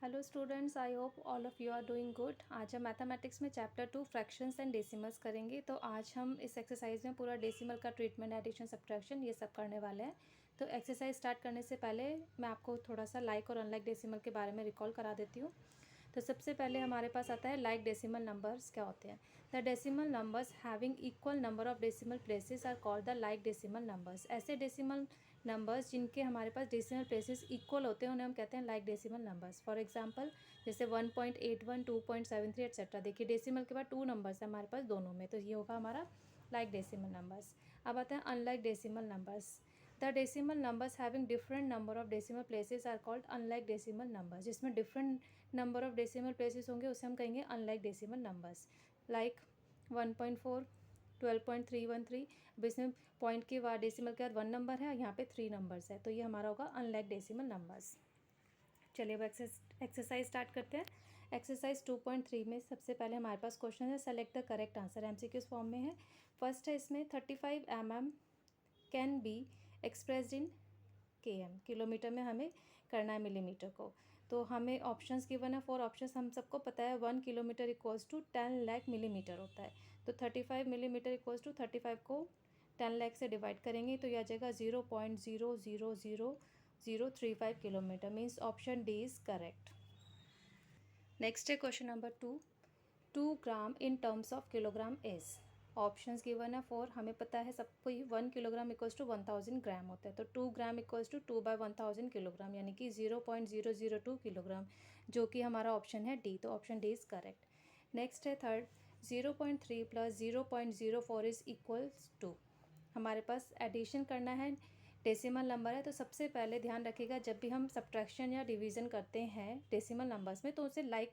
Hello students, I hope all of you are doing good. आज हम mathematics में chapter 2 fractions and decimals करेंगे। तो आज हम इस एक्सरसाइज में पूरा डेसिमल का ट्रीटमेंट, एडिशन, सब्ट्रैक्शन ये सब करने वाले हैं। तो एक्सरसाइज स्टार्ट करने से पहले मैं आपको थोड़ा सा लाइक और अनलाइक डेसिमल के बारे में रिकॉल करा देती हूँ। तो सबसे पहले हमारे पास आता है लाइक डेसिमल नंबर्स क्या होते हैं। The decimal numbers having equal number of decimal places are called the like decimal numbers. ऐसे डेसिमल नंबर्स जिनके हमारे पास डेसिमल प्लेसेस इक्वल होते हैं उन्हें हम कहते हैं like decimal numbers. For example जैसे 1.81, 2.73 एक्सेट्रा। देखिए डेसिमल के बाद 2 नंबर्स है हमारे पास दोनों में, तो ये होगा हमारा लाइक डेसिमल नंबर्स। अब आते हैं unlike decimal numbers. The decimal numbers having different number of decimal places are called unlike decimal numbers. जिसमें different number of decimal places होंगे उसे हम कहेंगे अनलाइक डेसिमल नंबर्स। लाइक 1.4, 12.313। अब इसमें पॉइंट के बाद डेसिमल के बाद 1 नंबर है, यहाँ पे 3 नंबर्स है, तो ये हमारा होगा अनलाइक डेसिमल नंबर्स। चलिए अब एक्सरसाइज स्टार्ट करते हैं। एक्सरसाइज 2.3 में सबसे पहले हमारे पास क्वेश्चन है, select the correct answer. MCQs form में है। फर्स्ट है इसमें 35 mm can be expressed in km। Kilometre में हमें करना है मिलीमीटर को। तो हमें ऑप्शंस गिवन है, 4 ऑप्शंस हम सबको पता है। 1 kilometre equals to 10 lakh millimetre होता है। तो 35 मिलीमीटर इक्वल्स टू 35 को 10 लाख से डिवाइड करेंगे तो यह आ जाएगा 0.0000035 kilometre. Means option D is correct. Next है question number 2 gram in terms of kilogram is. Options given है 4। हमें पता है सबको ही 1 किलोग्राम इक्वल्स टू 1000 ग्राम होता है। तो 2 ग्राम इक्वल्स टू 2/1000 किलोग्राम, यानी कि 0.002 किलोग्राम, जो कि हमारा ऑप्शन है डी। तो option D is correct. Next है third, 0.3 plus 0.04 is equals to. हमारे पास एडिशन करना है, डेसिमल नंबर है। तो सबसे पहले ध्यान रखिएगा, जब भी हम सब्ट्रैक्शन या डिवीज़न करते हैं डेसिमल नंबर्स में तो उसे लाइक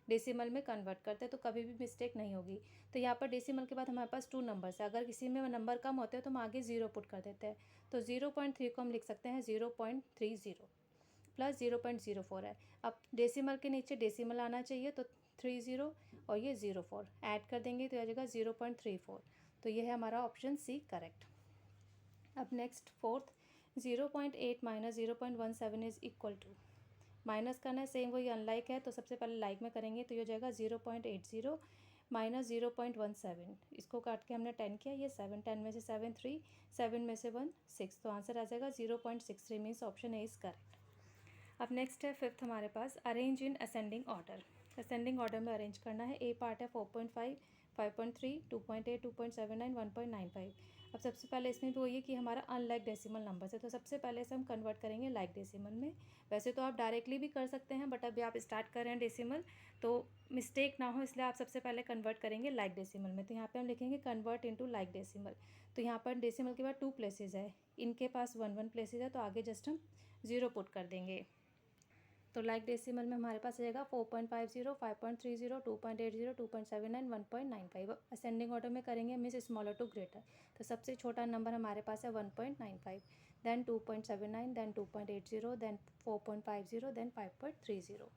डेसिमल में कन्वर्ट करते हैं, तो कभी भी मिस्टेक नहीं होगी। तो यहाँ पर डेसिमल के बाद हमारे पास 2 नंबर्स है। अगर किसी में नंबर कम होते हैं तो हम आगे 0 पुट कर देते हैं। तो 0.3 को हम लिख सकते हैं 0.30 प्लस 0.04 है। अब डेसिमल के नीचे डेसिमल आना चाहिए, तो 30 और ये 04 ऐड कर देंगे तो आ जाएगा 0.34। तो ये है हमारा ऑप्शन सी करेक्ट। अब next fourth, 0.8 minus 0.17 is equal to. Minus करना है, सेम वही अनलाइक है, तो सबसे पहले लाइक में करेंगे तो ये हो जाएगा 0.80 माइनस 0.17। इसको काट के हमने 10 किया, ये 7, 10 में से 7 3, 7 में से 1 6, तो आंसर आ जाएगा 0.63। Means option A is correct. अब नेक्स्ट है फिफ्थ हमारे पास, arrange in ascending order. Ascending order में अरेंज करना है। ए पार्ट है 4.5, 5.3, 2.8, 2.79, 1.95। अब सबसे पहले इसमें भी वही है कि हमारा अनलाइक डेसिमल नंबर है, तो सबसे पहले से हम कन्वर्ट करेंगे लाइक डेसिमल में। वैसे तो आप डायरेक्टली भी कर सकते हैं, बट अभी आप स्टार्ट कर रहे हैं डेसिमल, तो मिस्टेक ना हो इसलिए आप सबसे पहले कन्वर्ट करेंगे लाइक डेसिमल में। तो यहाँ पे हम लिखेंगे कन्वर्ट इनटू लाइक डेसिमल। तो यहाँ पर डेसिमल के बाद 2 प्लेसेस है, इनके पास 1 प्लेसेस है, तो आगे जस्ट हम 0 पुट कर देंगे। तो लाइक डेसिमल में हमारे पास रहेगा 4.50, 5.30, 2.80, 2.79, 1.95। असेंडिंग ऑर्डर में करेंगे मीन्स स्मॉलर टू ग्रेटर। तो सबसे छोटा नंबर हमारे पास है 1.95, देन 2.79, देन 2.80, देन 4.50, देन 5.30।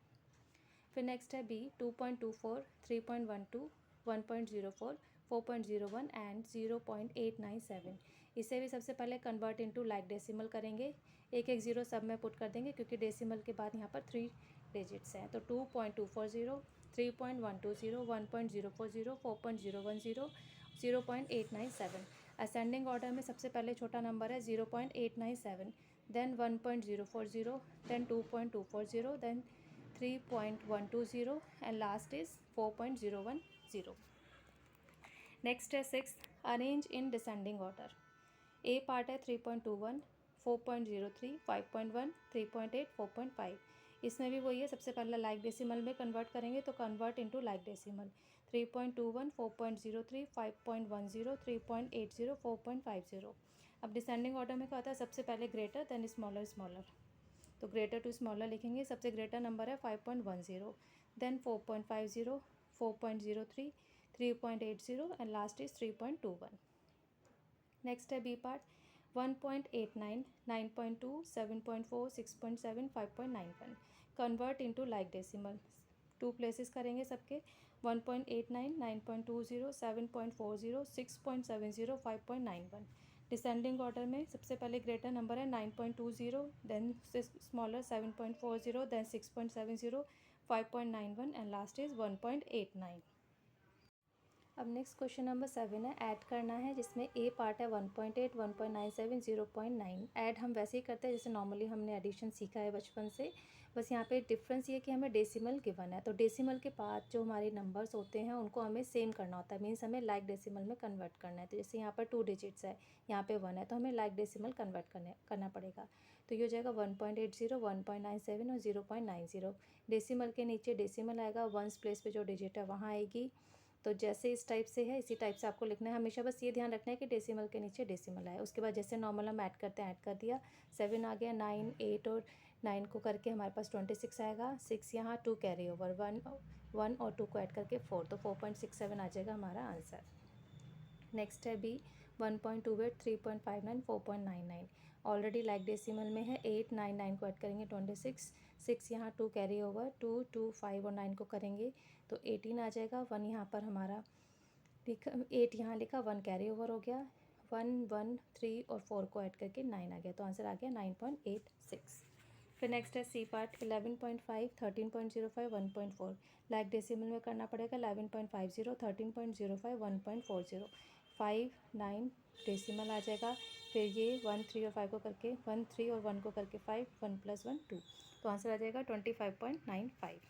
फिर नेक्स्ट है बी, 2.24, 3.12, 1.04, 4.01 एंड 0.897। इसे भी सबसे पहले कन्वर्ट इनटू लाइक डेसिमल करेंगे। एक एक जीरो सब में पुट कर देंगे क्योंकि डेसिमल के बाद यहाँ पर 3 डिजिट्स हैं। तो 2.240, 3.120, 1.040, 4.010, 0.897। असेंडिंग ऑर्डर में सबसे पहले छोटा नंबर है 0.897, then 1.040, then 2.240, then 3.120 and last is 4.010. Next है six, arrange in descending order. A part है 3.21, 4.03, 5.1, 3.8, 4.5। इसमें भी वही है, सबसे पहले लाइक डेसिमल में कन्वर्ट करेंगे तो कन्वर्ट इनटू लाइक डेसिमल। 3.21, 4.03, 5.10, 3.80, 4.50। अब डिसेंडिंग ऑर्डर में क्या होता है, सबसे पहले ग्रेटर देन स्मॉलर स्मॉलर, तो ग्रेटर टू स्मॉलर लिखेंगे। सबसे ग्रेटर नंबर है 5.10, then 4.50, 4.03, 3.80 and last is 3.21। Next है B part, 1.89, 9.2, 7.4, 6.7, 5.91। Convert into like decimal. 2 places करेंगे सबके, 1.89, 9.20, 7.40, 6.70, 5.91। डिसेंडिंग ऑर्डर में सबसे पहले ग्रेटर नंबर है 9.20, then smaller 7.40, then 6.70, 5.91 and last is 1.89। अब नेक्स्ट क्वेश्चन नंबर 7 है, ऐड करना है, जिसमें ए पार्ट है 1.8, 1.97, 0.9। ऐड हम वैसे ही करते हैं जैसे नॉर्मली हमने एडिशन सीखा है बचपन से, बस यहाँ पे डिफरेंस ये कि हमें डेसिमल गिवन है, तो डेसिमल के बाद जो हमारे नंबर्स होते हैं उनको हमें सेम करना होता है, मीन्स हमें लाइक डेसिमल में कन्वर्ट करना है। तो जैसे यहाँ पर 2 डिजिट्स है, यहाँ पे 1 है, तो हमें लाइक डेसिमल कन्वर्ट करना पड़ेगा। तो ये हो जाएगा 1.80, 1.97 और 0.90। डेसिमल के नीचे डेसिमल आएगा, वंस प्लेस पे जो डिजिट है वहाँ आएगी। तो जैसे इस टाइप से है इसी टाइप से आपको लिखना है, हमेशा बस ये ध्यान रखना है कि डेसिमल के नीचे डेसिमल आए। उसके बाद जैसे नॉर्मल हम ऐड करते हैं, ऐड कर दिया, 7 आ गया, 9, 8 और 9 को करके हमारे पास 26 आएगा, 6 यहाँ, 2 कैरी ओवर, 1 और 2 को ऐड करके 4, तो 4.67 आ जाएगा हमारा आंसर। नेक्स्ट है बी, 1.28, 3.59, 4.99। ऑलरेडी लाइक डेसिमल में है, 8, 9, 9 को ऐड करेंगे 26, 6 यहाँ, 2 कैरी ओवर, 2, 2, 5 और 9 को करेंगे तो 18 आ जाएगा। 1 यहाँ पर हमारा लिखा, 8 यहाँ लिखा, 1 कैरी ओवर हो गया, 1, 1, 3 और 4 को ऐड करके 9 आ गया, तो आंसर आ गया 9.86। फिर नेक्स्ट है सी पार्ट, 11.5, 13.05, 1.4। लाइक डेसिमल में करना पड़ेगा, 11.50, 13.05, 1.40, 5, 9 डेसिमल आ जाएगा। फिर ये 1, 3 और 5 को करके 1, 3 और 1 को करके 5, 1 + 1, 2, तो आंसर आ जाएगा 25.95।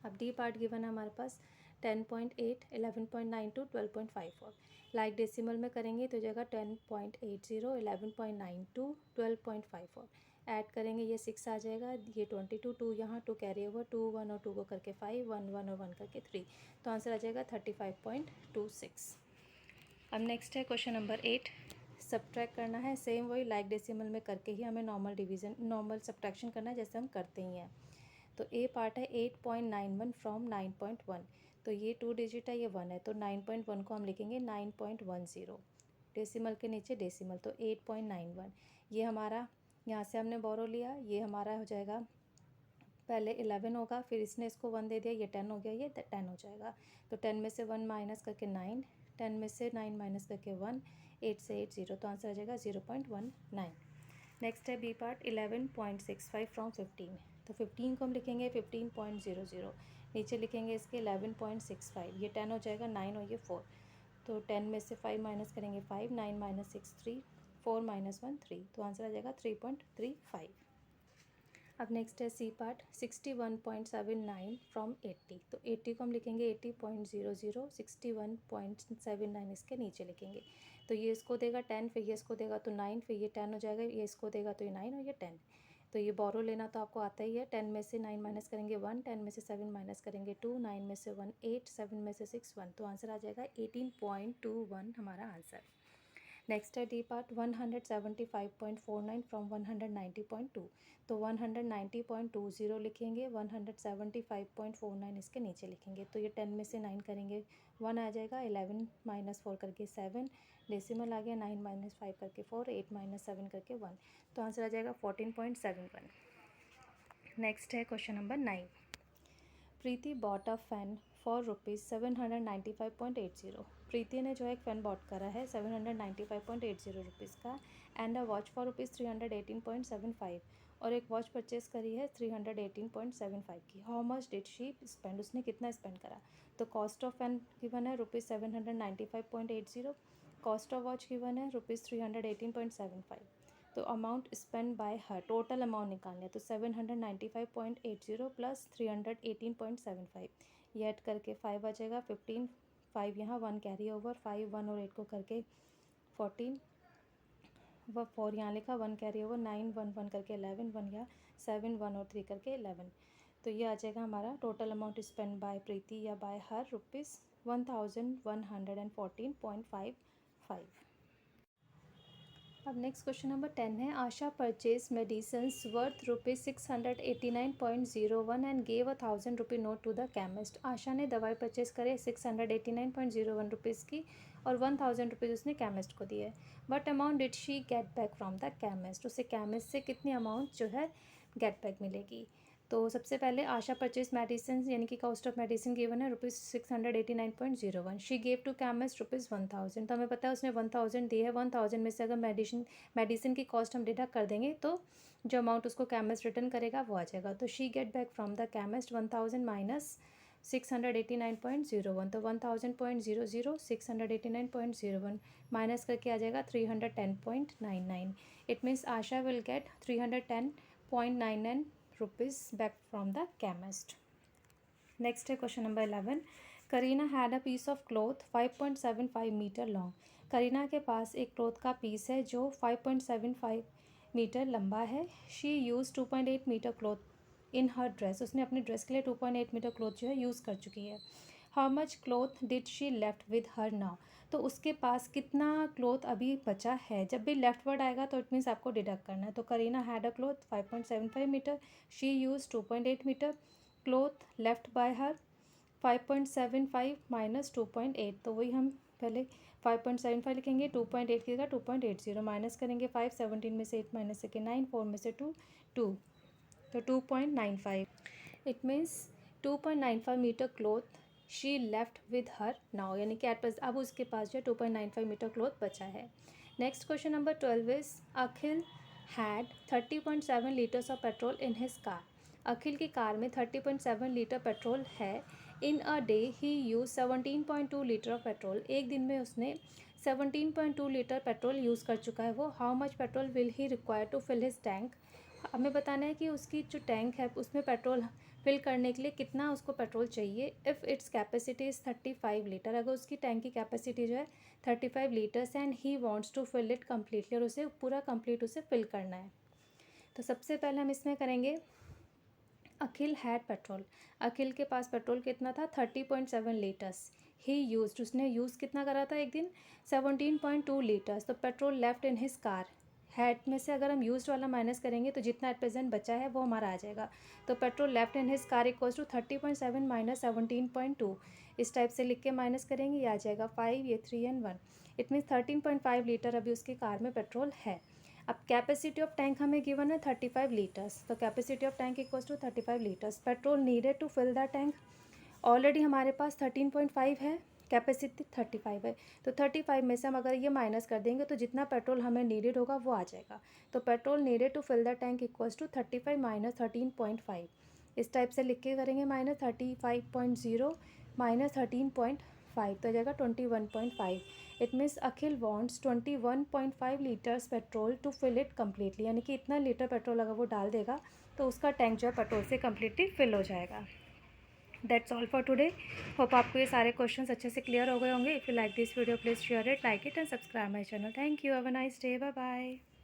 अब डी पार्ट गिवन है हमारे पास, 10.8, 11.92, 12.54। लाइक डेसिमल में करेंगे तो जाएगा 10.80, 11.92, 12.54। ऐड करेंगे, ये 6 आ जाएगा, ये 22, 2 यहाँ, 2 कैरी ओवर, 2, 1 और 2 को करके 5, 1, 1 और 1 करके 3, तो आंसर आ जाएगा 35.26। अब नेक्स्ट है क्वेश्चन नंबर 8, सब्ट्रैक्ट करना है, सेम वही लाइक डेसिमल में करके ही हमें नॉर्मल सब्ट्रैक्शन करना है जैसे हम करते ही हैं। तो ए पार्ट है 8.91 फ्रॉम 9.1, तो ये 2 डिजिट है, ये 1 है, तो 9.1 को हम लिखेंगे 9.10, डेसिमल के नीचे डेसिमल, तो 8.91। ये हमारा यहाँ से हमने बोरो लिया, ये हमारा हो जाएगा, पहले 11 होगा, फिर इसने इसको 1 दे दिया, ये 10 हो गया, ये 10 हो जाएगा। तो 10 में से 1 माइनस करके 9, 10 में से 9 माइनस करके 1, 8 से 8 0, तो आंसर आ जाएगा 0.19। नेक्स्ट है बी पार्ट, 11.65 फ्रॉम 15, तो 15 को हम लिखेंगे 15.00, नीचे लिखेंगे इसके 11.65, ये 10 हो जाएगा, 9 और ये 4, तो 10 में से 5 माइनस करेंगे 5, 9 माइनस 6 3, 4 माइनस 1 3, तो आंसर आ जाएगा 3.35। अब नेक्स्ट है सी पार्ट, 61.79 फ्रॉम 80, तो 80 को हम लिखेंगे 80.00, 61.79 इसके नीचे लिखेंगे, तो ये इसको देगा 10, फिर ये इसको देगा तो 9, फिर ये 10 हो जाएगा, ये इसको देगा तो ये 9 और ये 10, तो ये बोरो लेना तो आपको आता ही है। 10 में से 9 माइनस करेंगे 1, 10 में से 7 माइनस करेंगे 2, 9 में से 1 8, 7 में से 6 1, तो आंसर आ जाएगा 18.21 हमारा आंसर। नेक्स्ट है डी पार्ट, 175.49 फ्रॉम 190.2, तो 190.20 लिखेंगे, 175.49 इसके नीचे लिखेंगे, तो ये 10 में से 9 करेंगे 1 आ जाएगा, 11 माइनस 4 करके 7, डेसिमल आ गया, 9 माइनस 5 करके 4, 8 माइनस 7 करके 1, तो आंसर आ जाएगा 14.71। नेक्स्ट है question number 9, Preeti bought a fan for ₹795.80, प्रीति ने जो है एक फ़ैन बॉट करा है 795.80 रुपीज़ का, एंड अ वॉच फॉर ₹318.75, और एक वॉच परचेज़ करी है 318.75 की। How much did she spend, उसने कितना स्पेंड करा। तो कॉस्ट ऑफ फैन गिवन है ₹795.80, कॉस्ट ऑफ वॉच गिवन है ₹318.75, तो amount spend by her, total amount निकालना है, तो 795.80 प्लस 318.75, ये ऐड करके 5 आ जाएगा, 15, 5 यहाँ, 1 कैरी ओवर, 5, 1 और 8 को करके 14, वह 4 यहाँ लिखा, 1 कैरी ओवर, 9, 1, 1 करके 11, 1 यहाँ, 7, 1 और 3 करके 11, तो ये आ जाएगा हमारा टोटल अमाउंट स्पेंड बाय प्रीति या बाय हर ₹1114.55। अब नेक्स्ट क्वेश्चन नंबर 10 है, Asha purchase medicines worth ₹689.01 and gave 1,000 rupee note to the chemist. Asha ने दवाई परचेज करे 689.01 रुपीज़ की और 1,000 रुपीज़ उसने केमिस्ट को दिए। But amount did she get back from the chemist, उसे केमिस्ट से कितनी अमाउंट जो है गेट बैक मिलेगी। तो सबसे पहले आशा परचेज मेडिसिन यानी कि कॉस्ट ऑफ मेडिसिन गिवन है ₹689.01. She gave to chemist ₹1000. तो हमें पता है उसने 1000 दी है. 1000 में से अगर मेडिसिन की कॉस्ट हम डिडक्ट कर देंगे तो जो अमाउंट उसको केमिस्ट रिटर्न करेगा वो आ जाएगा. तो she get back from the chemist 1000 minus 689.01. तो 1000.00 689.01 माइनस करके आ जाएगा 310.99. It means Asha will get 310.99 rupees back from the chemist. Next है question number 11. Karina had a piece of cloth 5.75 meter long. Kareena के पास एक क्लोथ का पीस है जो 5.75 metre लंबा है. She use 2.8 metre cloth in her dress. उसने अपनी ड्रेस के लिए 2.8 मीटर क्लोथ जो है यूज़ कर चुकी है. How much cloth did she left with her now. तो उसके पास कितना क्लोथ अभी बचा है. जब भी लेफ्ट वर्ड आएगा तो इट मीन्स आपको डिडक्ट करना है. तो Kareena had a cloth 5.75 metre. She use 2.8 metre. Cloth left by her 5.75 minus 2.8. तो वही हम पहले 5.75 लिखेंगे. 2.8 की जगह 2.80 माइनस करेंगे. 5 17 में से 8 माइनस सेकेंड 9 4 में से 2 2 तो 2.95. It means 2.95 metre cloth she left with her now यानी कि अब उसके पास जो 2.95 मीटर क्लोथ बचा है. Next question number 12 is Akhil had 30.7 litres of petrol in his car. Akhil की कार में 30.7 लीटर पेट्रोल है. In a day he use 17.2 litre of petrol. एक दिन में उसने 17.2 लीटर पेट्रोल यूज़ कर चुका है वो. How much petrol will he require to fill his tank. हमें बताना है कि उसकी जो टैंक है उसमें पेट्रोल फिल करने के लिए कितना उसको पेट्रोल चाहिए. If its capacity is 35 litre. अगर उसकी टैंक की कैपेसिटी जो है 35 litres and he wants to fill it completely और उसे पूरा कंप्लीट उसे फिल करना है. तो सबसे पहले हम इसमें करेंगे अखिल हैड पेट्रोल. अखिल के पास पेट्रोल कितना था 30.7 लीटर्स. ही यूज्ड उसने यूज़ कितना करा था एक दिन 17.2 लीटर्स. तो petrol left in his car. Had में से अगर हम यूज्ड वाला माइनस करेंगे तो जितना एट प्रेजेंट बचा है वो हमारा आ जाएगा. तो petrol left in his car equals to 30.7 minus 17.2. इस टाइप से लिख के माइनस करेंगे ये आ जाएगा 5 ये 3 एंड 1. इट मीन्स 13.5 लीटर अभी उसकी कार में पेट्रोल है. अब कैपेसिटी ऑफ टैंक हमें गिवन है 35 लीटर्स. तो capacity of tank equals to 35 litres. Petrol needed to fill the tank. Already हमारे पास 13.5 है. कैपेसिटी 35 है. तो 35 में से हम अगर ये माइनस कर देंगे तो जितना पेट्रोल हमें नीडेड होगा वो आ जाएगा. तो petrol needed to fill the tank equals to 35 minus 13.5. इस टाइप से लिख के करेंगे माइनस 35.0 माइनस 13.5 तो आ जाएगा 21.5. It means Akhil wants 21.5 litres petrol to fill it completely. यानी कि इतना लीटर पेट्रोल अगर वो डाल देगा तो उसका टैंक जो है पेट्रोल से कम्प्लीटली फिल हो जाएगा. That's all for today. Hope आपको ये सारे क्वेश्चंस अच्छे से क्लियर हो गए होंगे. If you like this video please share it, like it and subscribe my channel. Thank you. Have a nice day. Bye bye.